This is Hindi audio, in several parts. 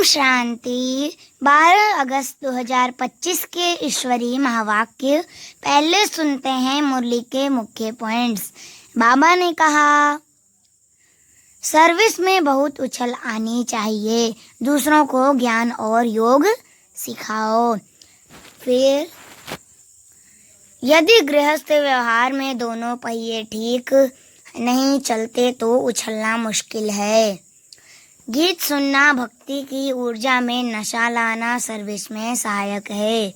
ओम शांति। 12 अगस्त 2025 के ईश्वरीय महावाक्य पहले सुनते हैं मुरली के मुख्य पॉइंट्स। बाबा ने कहा, सर्विस में बहुत उछल आनी चाहिए, दूसरों को ज्ञान और योग सिखाओ। फिर यदि गृहस्थ व्यवहार में दोनों पहिए ठीक नहीं चलते तो उछलना मुश्किल है। गीत सुनना भक्ति की ऊर्जा में नशा लाना सर्विस में सहायक है।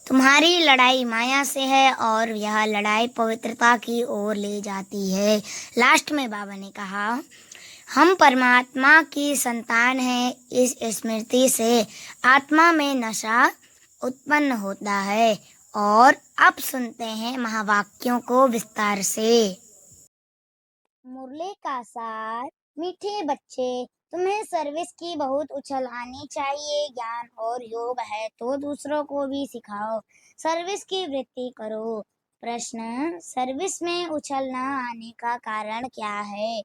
तुम्हारी लड़ाई माया से है और यह लड़ाई पवित्रता की ओर ले जाती है। लास्ट में बाबा ने कहा, हम परमात्मा की संतान हैं। इस स्मृति से आत्मा में नशा उत्पन्न होता है। और अब सुनते हैं महावाक्यों को विस्तार से। मुरली का सार। मीठे बच्चे, तुम्हें सर्विस की बहुत उछल आनी चाहिए। ज्ञान और योग है तो दूसरों को भी सिखाओ। सर्विस की वृत्ति करो। प्रश्न, सर्विस में उछल न आने का कारण क्या है?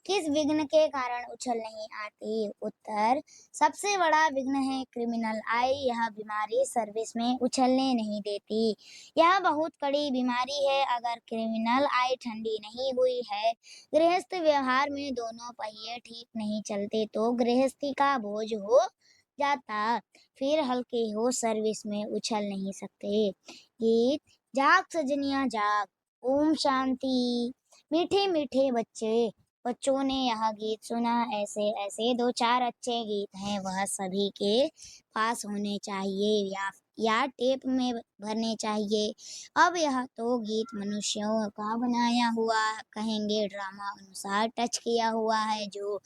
किस विघ्न के कारण उछल नहीं आती? उत्तर, सबसे बड़ा विघ्न है क्रिमिनल आई। यह बीमारी सर्विस में उछलने नहीं देती। यह बहुत कड़ी बीमारी है। अगर क्रिमिनल आई ठंडी नहीं हुई है, गृहस्थ व्यवहार में दोनों पहिए ठीक नहीं चलते तो गृहस्थी का बोझ हो जाता, फिर हल्के हो सर्विस में उछल नहीं सकते। गीत। जाग सजनिया जाग। ओम शांति। मीठे मीठे बच्चों ने यह गीत सुना। ऐसे ऐसे 2-4 अच्छे गीत हैं, वह सभी के पास होने चाहिए या टेप में भरने चाहिए। अब यह तो गीत मनुष्यों का बनाया हुआ कहेंगे, ड्रामा अनुसार टच किया हुआ है, जो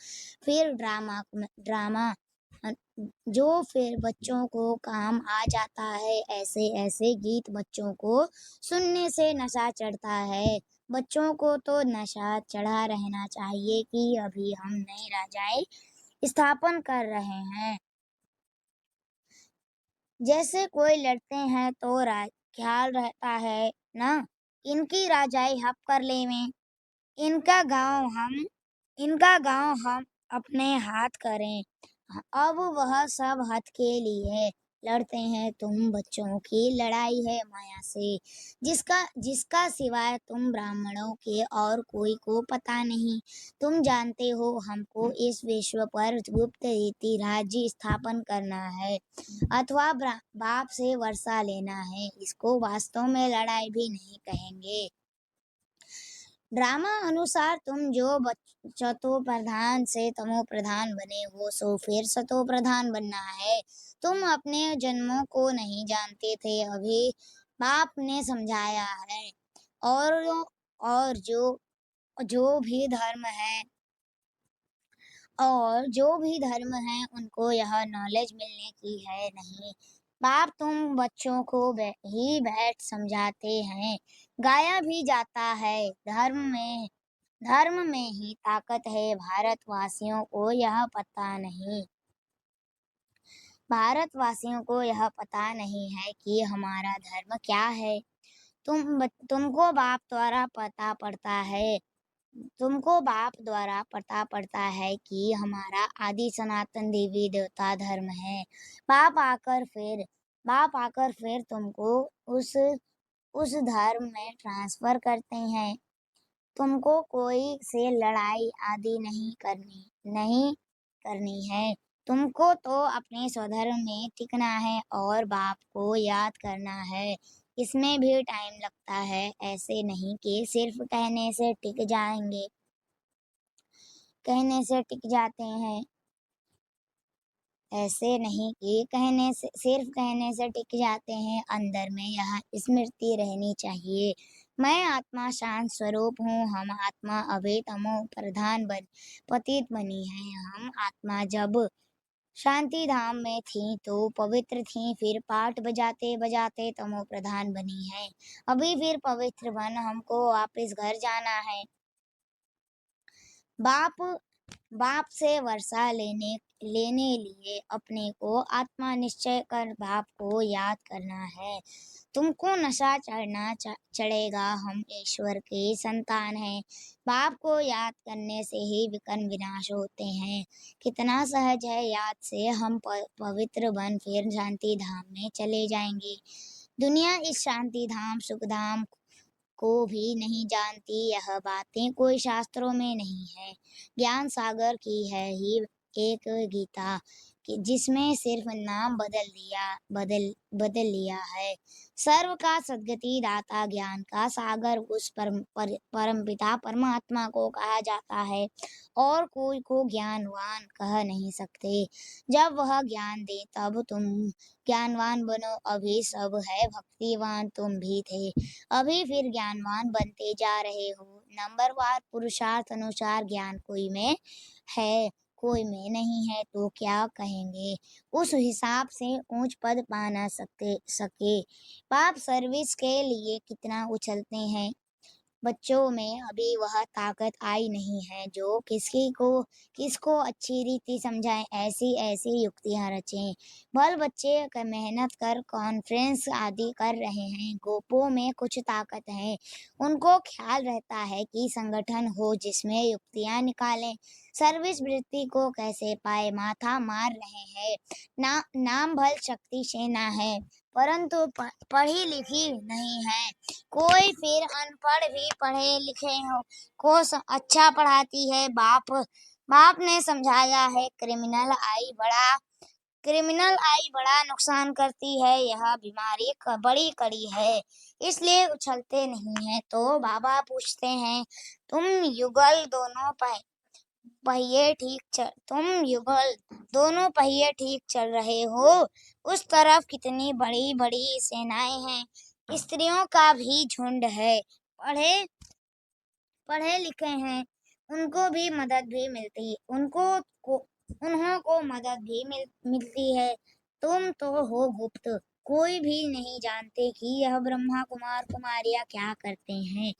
फिर बच्चों को काम आ जाता है। ऐसे ऐसे गीत बच्चों को सुनने से नशा चढ़ता है। बच्चों को तो नशा चढ़ा रहना चाहिए कि अभी हम नए राजाएं स्थापन कर रहे हैं। जैसे कोई लड़ते हैं तो ख्याल रहता है ना, इनकी राजाई हप कर लेवें, इनका गांव हम अपने हाथ करें। अब वह सब हथ के लिए लड़ते हैं। तुम बच्चों की लड़ाई है माया से, जिसका सिवाय तुम ब्राह्मणों के और कोई को पता नहीं। तुम जानते हो हमको इस विश्व पर गुप्त रीति राज्य स्थापन करना है अथवा बाप से वर्षा लेना है। इसको वास्तव में लड़ाई भी नहीं कहेंगे। ड्रामा अनुसार तुम जो सतो प्रधान से तमो प्रधान बने हो, सो फिर सतो प्रधान बनना है। तुम अपने जन्मों को नहीं जानते थे, अभी बाप ने समझाया है। और जो भी धर्म है उनको यह नॉलेज मिलने की है नहीं। बाप तुम बच्चों को ही बैठ समझाते हैं। गाया भी जाता है, धर्म में ही ताकत है। भारतवासियों को यह पता नहीं है कि हमारा धर्म क्या है। तुमको बाप द्वारा पता पड़ता है कि हमारा आदि सनातन देवी देवता धर्म है। बाप आकर फिर तुमको उस धर्म में ट्रांसफर करते हैं। तुमको कोई से लड़ाई आदि नहीं करनी है। तुमको तो अपने स्वधर्म में टिकना है और बाप को याद करना है। इसमें भी टाइम लगता है। ऐसे नहीं कि सिर्फ कहने से टिक जाते हैं। ऐसे नहीं कि सिर्फ कहने से टिक जाते हैं। अंदर में यह स्मृति रहनी चाहिए, मैं आत्मा शांत स्वरूप हूँ। हम आत्मा अभी तमो प्रधान पतित बनी है। हम आत्मा जब शांति धाम में थी तो पवित्र थी, फिर पाठ बजाते बजाते तमो प्रधान बनी है। अभी फिर पवित्र बन हमको वापस घर जाना है। बाप से वर्षा लेने लेने लिए अपने को आत्मा निश्चय कर बाप को याद करना है। तुमको नशा चढ़ेगा, हम ईश्वर के संतान हैं। बाप को याद करने से ही विकर्म विनाश होते हैं। कितना सहज है, याद से हम पवित्र बन फिर शांति धाम में चले जाएंगे। दुनिया इस शांति धाम सुख धाम को भी नहीं जानती, यह बातें कोई शास्त्रों में नहीं है। ज्ञान सागर की है ही एक गीता कि जिसमें सिर्फ नाम बदल लिया है। सर्व का सद्गति दाता ज्ञान का सागर उस परम पिता परमात्मा को कहा जाता है, और कोई को ज्ञानवान कह नहीं सकते। जब वह ज्ञान दे तब तुम ज्ञानवान बनो। अभी सब है भक्तिवान, तुम भी थे, अभी फिर ज्ञानवान बनते जा रहे हो। नंबरवार पुरुषार्थ अनुसार ज्ञान कोई में है, कोई में नहीं है तो क्या कहेंगे। उस हिसाब से ऊंच पद पा ना सके। बाप सर्विस के लिए कितना उछलते हैं। बच्चों में अभी वह ताकत आई नहीं है जो किसको अच्छी रीति समझाएं, ऐसी ऐसी युक्तियां रचें। बच्चे मेहनत कर कॉन्फ्रेंस आदि कर रहे हैं, गोपों में कुछ ताकत है। उनको ख्याल रहता है कि संगठन हो जिसमें युक्तियां निकालें। सर्विस वृत्ति को कैसे पाए, माथा मार रहे हैं। नाम भल शक्ति सेना है, परंतु पढ़ी लिखी नहीं है। कोई फिर अनपढ़ भी पढ़े लिखे हो को अच्छा पढ़ाती है। बाप ने समझाया है, क्रिमिनल आई बड़ा नुकसान करती है। यह बीमारी बड़ी कड़ी है, इसलिए उछलते नहीं है। तो बाबा पूछते हैं, तुम युगल दोनों पहिए ठीक चल रहे हो, उस तरफ कितनी बड़ी बड़ी सेनाएं हैं। स्त्रियों का भी झुंड है, पढ़े पढ़े लिखे हैं, उनको भी मदद भी मिलती उन्हों को मदद भी मिलती है। तुम तो हो गुप्त, कोई भी नहीं जानते कि यह ब्रह्मा कुमार कुमारियां क्या करते हैं।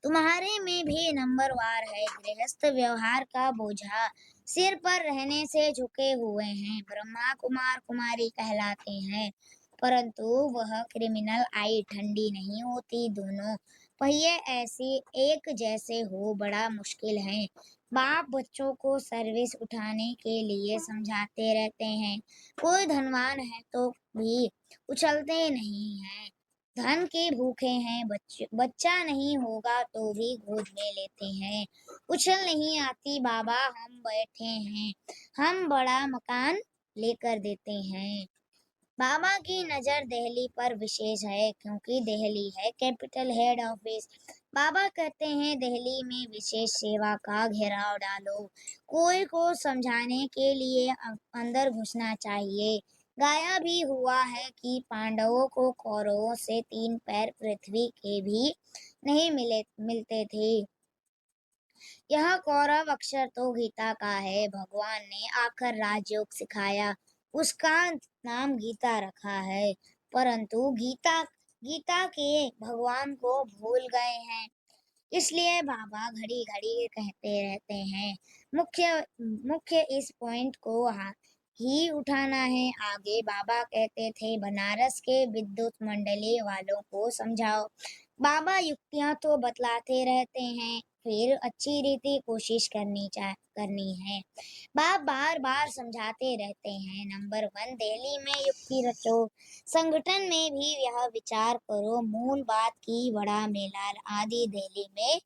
तुम्हारे में भी नंबरवार है, गृहस्थ व्यवहार का बोझा सिर पर रहने से झुके हुए हैं। ब्रह्मा कुमार कुमारी कहलाते हैं, परंतु वह क्रिमिनल आई ठंडी नहीं होती। दोनों पहिए ऐसे एक जैसे हो बड़ा मुश्किल है। बाप बच्चों को सर्विस उठाने के लिए समझाते रहते हैं। कोई धनवान है तो भी उछलते नहीं है, धन के भूखे हैं। बच्चा नहीं होगा तो भी गोद में लेते हैं। उछल नहीं आती बाबा, हम बैठे हैं, हम बड़ा मकान लेकर देते हैं। बाबा की नजर दिल्ली पर विशेष है, क्योंकि दिल्ली है कैपिटल हेड ऑफिस। बाबा कहते हैं, दिल्ली में विशेष सेवा का घेराव डालो। कोई को समझाने के लिए अंदर घुसना चाहिए। गाया भी हुआ है कि पांडवों को कौरवों से 3 पैर पृथ्वी के भी नहीं मिलते थे। यह कौरव अक्षर तो गीता का है, भगवान ने आकर राजयोग सिखाया, उसका नाम गीता रखा है। परंतु गीता के भगवान को भूल गए हैं, इसलिए बाबा घड़ी घड़ी कहते रहते हैं। मुख्य मुख्य इस पॉइंट को ही उठाना है। आगे बाबा कहते थे, बनारस के विद्युत मंडली वालों को समझाओ। बाबा युक्तियां तो बतलाते रहते हैं, फिर अच्छी रीति कोशिश करनी है। बाप बार बार समझाते रहते हैं। नंबर 1, दिल्ली में युक्ति रचो, संगठन में भी यह विचार करो। मूल बात की बड़ा मेला आदि दिल्ली में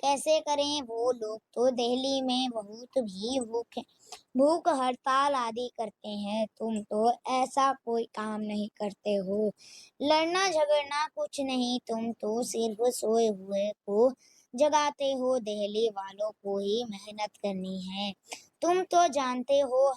कैसे करें। वो लोग तो दिल्ली में बहुत भी भूख हड़ताल आदि करते हैं, तुम तो ऐसा कोई काम नहीं करते हो। लड़ना झगड़ना कुछ नहीं, तुम तो सिर्फ सोए हुए को जगाते हो। दिल्ली वालों को ही मेहनत करनी है। तुम तो जानते हो,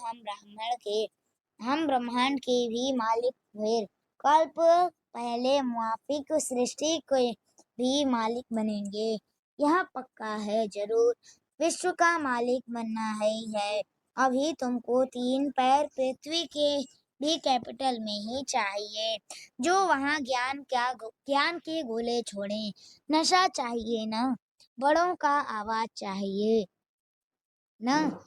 हम ब्रह्मांड के भी मालिक हुए। कल्प पहले मुआफिक सृष्टि के भी मालिक बनेंगे, यह पक्का है। जरूर विश्व का मालिक बनना है। अभी तुमको 3 पैर पृथ्वी के भी कैपिटल में ही चाहिए, जो वहाँ ज्ञान के गोले छोड़े। नशा चाहिए ना, बड़ों का आवाज चाहिए ना।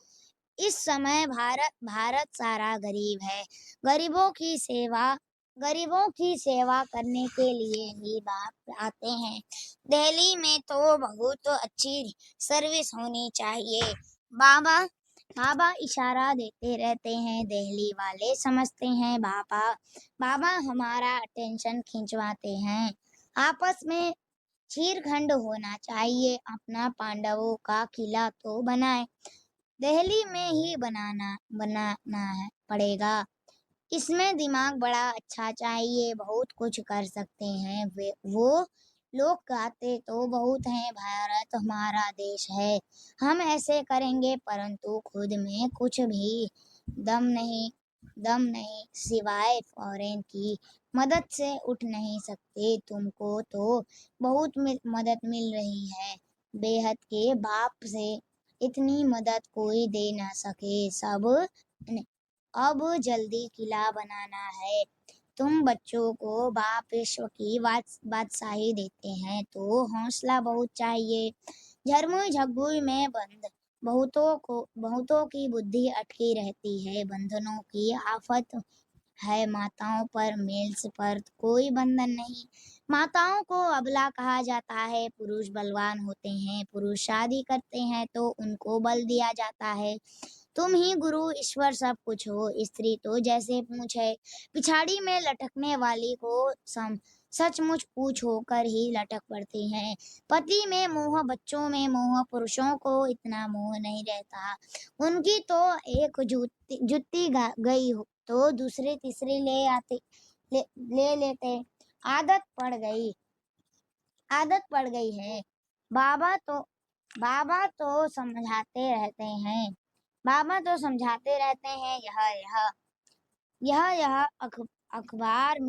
इस समय भारत सारा गरीब है। गरीबों की सेवा गरीबों की सेवा करने के लिए ही बाप आते हैं। दिल्ली में तो बहुत अच्छी सर्विस होनी चाहिए। बाबा बाबा इशारा देते रहते हैं, दिल्ली वाले समझते हैं बाबा। बाबा हमारा अटेंशन खिंचवाते हैं। आपस में चीरखंड होना चाहिए, अपना पांडवों का किला तो बनाए, दिल्ली में ही बनाना है पड़ेगा। इसमें दिमाग बड़ा अच्छा चाहिए, बहुत कुछ कर सकते हैं वो लोग कहते तो बहुत हैं, भारत हमारा देश है, हम ऐसे करेंगे, परंतु खुद में कुछ भी दम नहीं दम नहीं, सिवाय फॉरेन की मदद से उठ नहीं सकते। तुमको तो बहुत मदद मिल रही है, बेहद के बाप से इतनी मदद कोई दे ना सके। अब जल्दी किला बनाना है। तुम बच्चों को बाप विश्व की बादशाही देते हैं तो हौसला बहुत चाहिए। झरमुई झग्गुई में बंद बहुतों की बुद्धि अटकी रहती है, बंधनों की आफत है माताओं पर, मेल्स पर कोई बंधन नहीं। माताओं को अबला कहा जाता है, पुरुष बलवान होते हैं, पुरुष शादी करते हैं तो उनको बल दिया जाता है। तुम ही गुरु ईश्वर सब कुछ हो, स्त्री तो जैसे पूंछ है, पिछाड़ी में लटकने वाली को सचमुच पूछ होकर ही लटक पड़ती हैं। पति में मोह, बच्चों में मोह, पुरुषों को इतना मोह नहीं रहता। उनकी तो एक जुत्ती गई हो तो दूसरी तीसरी ले लेते। आदत पड़ गई आदत पड़ गई है। बाबा तो बाबा तो समझाते रहते हैं यह अखबार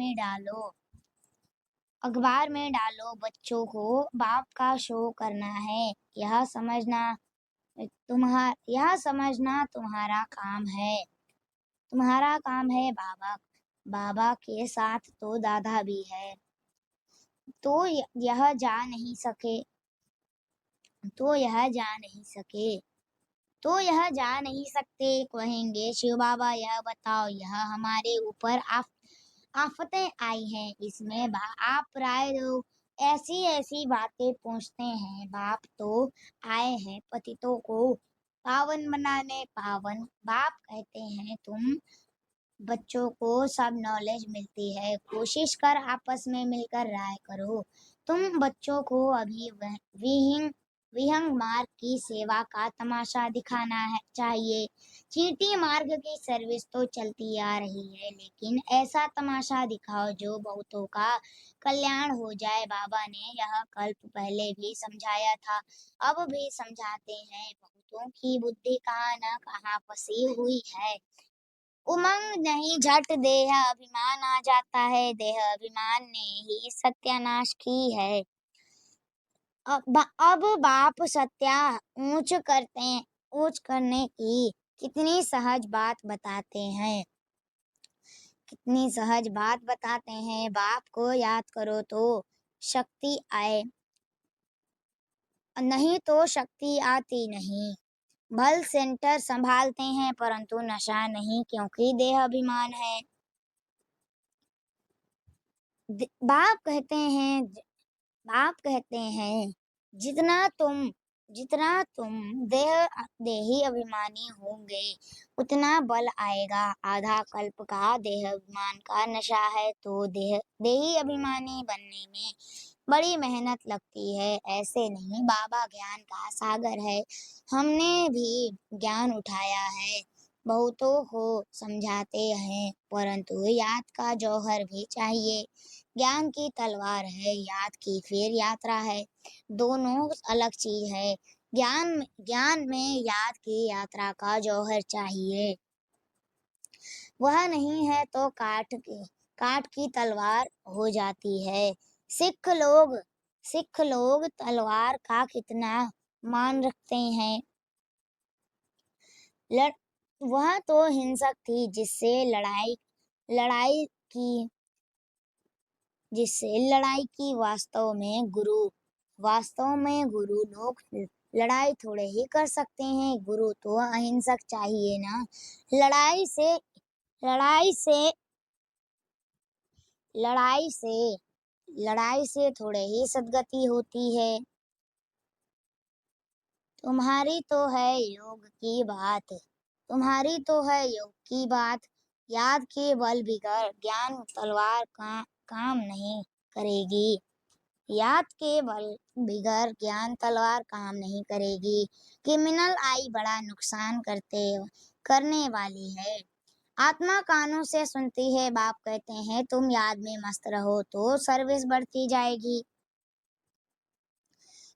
में डालो, बच्चों को बाप का शो करना है, यह समझना तुम्हारा काम है। बाबा बाबा के साथ तो दादा भी है, तो यह जा नहीं सके तो यह जा नहीं सके तो यह जा नहीं सकते। कहेंगे शिव बाबा यह बताओ, यह हमारे ऊपर आफतें आई हैं, इसमें आप राय दो। ऐसी ऐसी बातें पूछते हैं। बाप तो आए हैं पतितों को पावन बनाने। पावन बाप कहते हैं, तुम बच्चों को सब नॉलेज मिलती है, कोशिश कर आपस में मिलकर राय करो। तुम बच्चों को अभी विहंग मार्ग की सेवा का तमाशा दिखाना है चाहिए। चींटी मार्ग की सर्विस तो चलती आ रही है, लेकिन ऐसा तमाशा दिखाओ जो बहुतों का कल्याण हो जाए। बाबा ने यह कल्प पहले भी समझाया था, अब भी समझाते हैं, बहुतों की बुद्धि कहाँ न कहाँ फंसी हुई है। उमंग नहीं, झट देह अभिमान आ जाता है, देह अभिमान ने ही सत्यानाश की है। अब बाप ऊंच करने की कितनी सहज बात बताते हैं। बाप को याद करो तो शक्ति आए, नहीं तो शक्ति आती नहीं। बल सेंटर संभालते हैं परंतु नशा नहीं, क्योंकि देह अभिमान है। बाप कहते हैं, जितना तुम देही अभिमानी होंगे उतना बल आएगा। आधा कल्प का देह अभिमान का नशा है, तो देही अभिमानी बनने में बड़ी मेहनत लगती है, ऐसे नहीं। बाबा ज्ञान का सागर है, हमने भी ज्ञान उठाया है, बहुतों को समझाते हैं, परंतु याद का जौहर भी चाहिए। ज्ञान की तलवार है, याद की फिर यात्रा है, दोनों अलग चीज है। ज्ञान में याद की यात्रा का जौहर चाहिए, वह नहीं है तो काट की तलवार हो जाती है। सिख लोग तलवार का कितना मान रखते हैं। वह तो हिंसक थी, लड़ाई की वास्तव में गुरु लोग लड़ाई थोड़े ही कर सकते हैं, गुरु तो अहिंसक चाहिए ना। लड़ाई से लड़ाई से लड़ाई से लड़ाई से थोड़े ही सद्गति होती है। तुम्हारी तो है योग की बात तुम्हारी तो है योग की बात, याद के बल बिगड़ ज्ञान तलवार काम नहीं करेगी। याद के बल बिगड़ ज्ञान तलवार काम नहीं करेगी। क्रिमिनल आई बड़ा नुकसान करने वाली है। आत्मा कानों से सुनती है, बाप कहते हैं तुम याद में मस्त रहो तो सर्विस बढ़ती जाएगी।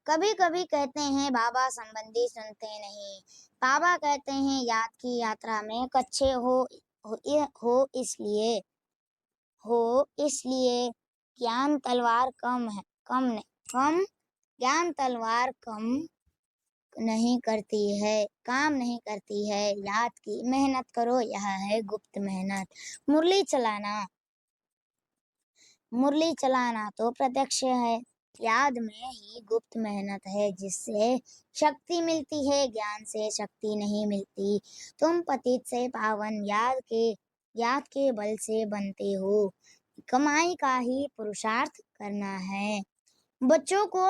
कभी कभी कहते हैं बाबा संबंधी सुनते नहीं। बाबा कहते हैं याद की यात्रा में कच्चे हो इसलिए हो इसलिए ज्ञान तलवार कम ज्ञान तलवार कम नहीं करती है काम नहीं करती है। याद की मेहनत करो, यह है गुप्त मेहनत। मुरली चलाना मुरली चलाना तो प्रत्यक्ष है, याद में ही गुप्त मेहनत है जिससे शक्ति मिलती है, ज्ञान से शक्ति नहीं मिलती। तुम पतित से पावन याद के बल से बनते हो, कमाई का ही पुरुषार्थ करना है। बच्चों को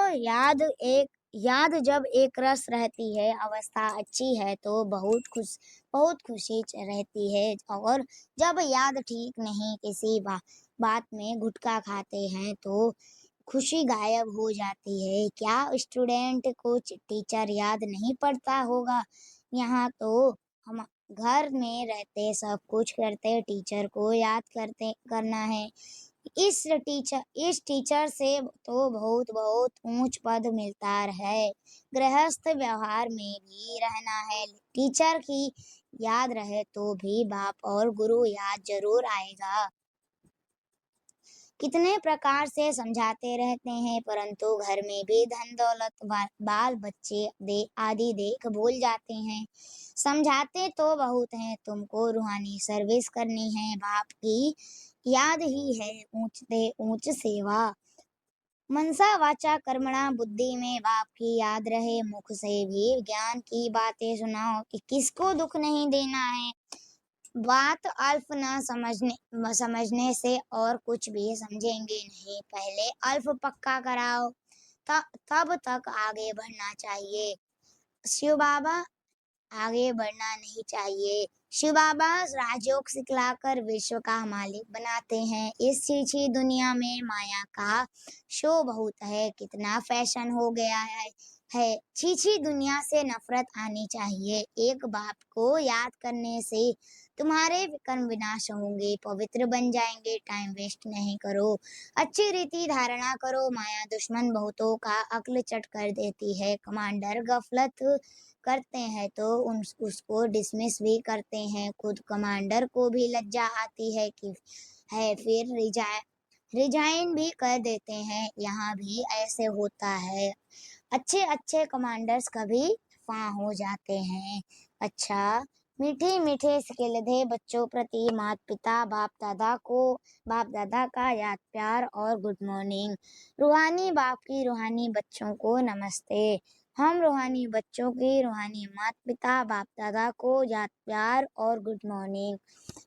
याद जब एक रस रहती है, अवस्था अच्छी है तो बहुत खुशी रहती है। और जब याद ठीक नहीं, किसी बात में गुटखा खाते हैं तो खुशी गायब हो जाती है। क्या स्टूडेंट को टीचर याद नहीं पड़ता होगा? यहाँ तो हम घर में रहते सब कुछ करते, टीचर को याद करना है। इस टीचर से तो बहुत बहुत ऊंच पद मिलता है। गृहस्थ व्यवहार में भी रहना है, टीचर की याद रहे तो भी बाप और गुरु याद जरूर आएगा। कितने प्रकार से समझाते रहते हैं, परंतु घर में भी धन दौलत बाल बच्चे आदि देख भूल जाते हैं। समझाते तो बहुत हैं, तुमको रूहानी सर्विस करनी है, बाप की याद ही है ऊंच सेवा। मनसा वाचा कर्मणा बुद्धि में बाप की याद रहे, मुख से भी ज्ञान की बातें सुनाओ कि किसको दुख नहीं देना है। बात अल्प न समझने से और कुछ भी समझेंगे नहीं, पहले अल्प पक्का कराओ, तब तक आगे बढ़ना चाहिए। शिव बाबा आगे बढ़ना नहीं चाहिए। शिव बाबा राजयोग सिखलाकर विश्व का मालिक बनाते हैं। इस छीछी दुनिया में माया का शो बहुत है, कितना फैशन हो गया है। छीछी दुनिया से नफरत आनी चाहिए। एक बाप को याद करने से तुम्हारे कर्म विनाश होंगे, पवित्र बन जाएंगे। टाइम वेस्ट नहीं करो, अच्छी रीति धारणा करो। माया दुश्मन बहुतों का अक्ल चट कर देती है। कमांडर गफलत करते हैं तो उसको डिसमिस भी करते हैं। खुद कमांडर को भी लज्जा आती है कि फिर रिजाइन भी कर देते हैं। यहाँ भी ऐसे होता है, अच्छे अच्छे कमांडर्स कभी फां हो जाते हैं। अच्छा, मीठे मीठे सिलसिले बच्चों प्रति माता पिता बाप दादा का याद प्यार और गुड मॉर्निंग। रूहानी बाप की रूहानी बच्चों को नमस्ते। हम रूहानी बच्चों की रूहानी माता पिता बाप दादा को याद प्यार और गुड मॉर्निंग।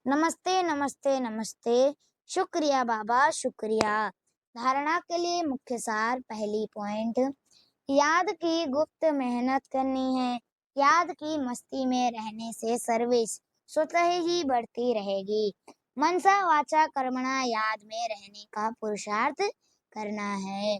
नमस्ते नमस्ते नमस्ते। शुक्रिया बाबा शुक्रिया। धारणा के लिए मुख्य सार, पहली पॉइंट, याद की गुप्त मेहनत करनी है। याद की मस्ती में रहने से सर्विस स्वतः ही बढ़ती रहेगी। मनसा वाचा कर्मणा, याद में रहने का पुरुषार्थ करना है।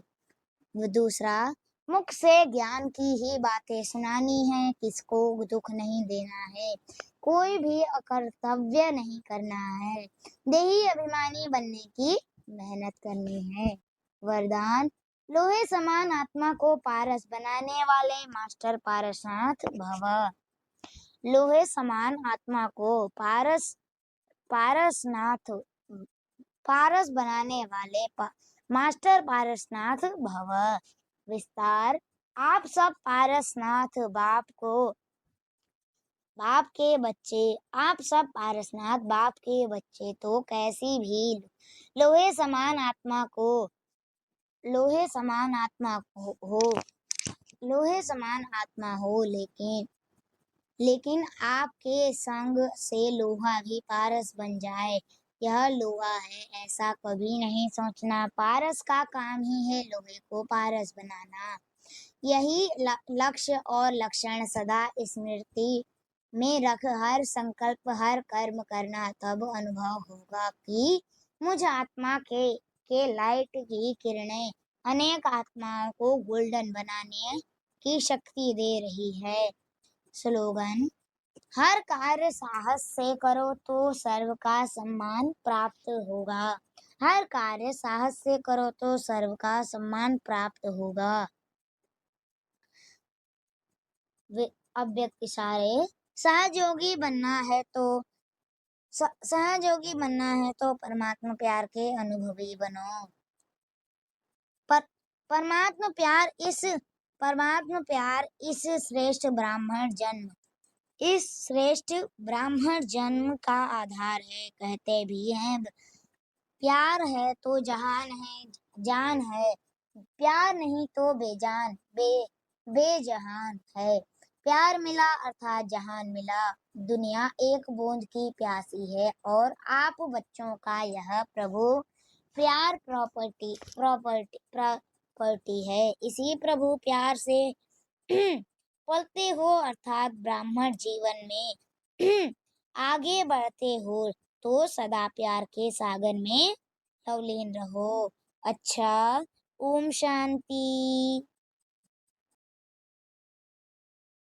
दूसरा, मुख से ज्ञान की ही बातें सुनानी है, किसको दुख नहीं देना है, कोई भी अकर्तव्य नहीं करना है। देही अभिमानी बनने की मेहनत करनी है। वरदान, लोहे समान आत्मा को पारस बनाने वाले मास्टर पारसनाथ भव। लोहे समान आत्मा को पारसनाथ पारस बनाने वाले मास्टर पारसनाथ भव। विस्तार, आप सब पारसनाथ बाप के बच्चे तो कैसी भी लोहे समान आत्मा हो लोहे समान आत्मा हो, लेकिन आपके संग से लोहा भी पारस बन जाए। यह लोहा है ऐसा कभी नहीं सोचना। पारस का काम ही है लोहे को पारस बनाना। यही लक्ष्य और लक्षण सदा स्मृति में रख हर संकल्प हर कर्म करना, तब अनुभव होगा कि मुझ आत्मा के लाइट की किरणें अनेक आत्माओं को गोल्डन बनाने की शक्ति दे रही है। स्लोगन: हर कार्य साहस से करो तो सर्व का सम्मान प्राप्त होगा। हर कार्य साहस से करो तो सर्व का सम्मान प्राप्त होगा। अव्यक्त इशारे: सहयोगी बनना है तो सहयोगी बनना है तो परमात्मा प्यार के अनुभवी बनो। पर परमात्मा प्यार इस श्रेष्ठ ब्राह्मण जन्म का आधार है। कहते भी हैं प्यार है तो जान है, प्यार नहीं तो बेजहान है। प्यार मिला अर्थात जहान मिला। दुनिया एक बूंद की प्यासी है और आप बच्चों का यह प्रभु प्यार प्रॉपर्टी है। इसी प्रभु प्यार से पलते हो अर्थात ब्राह्मण जीवन में आगे बढ़ते हो तो सदा प्यार के सागर में तल्लीन रहो। अच्छा, ओम शांति।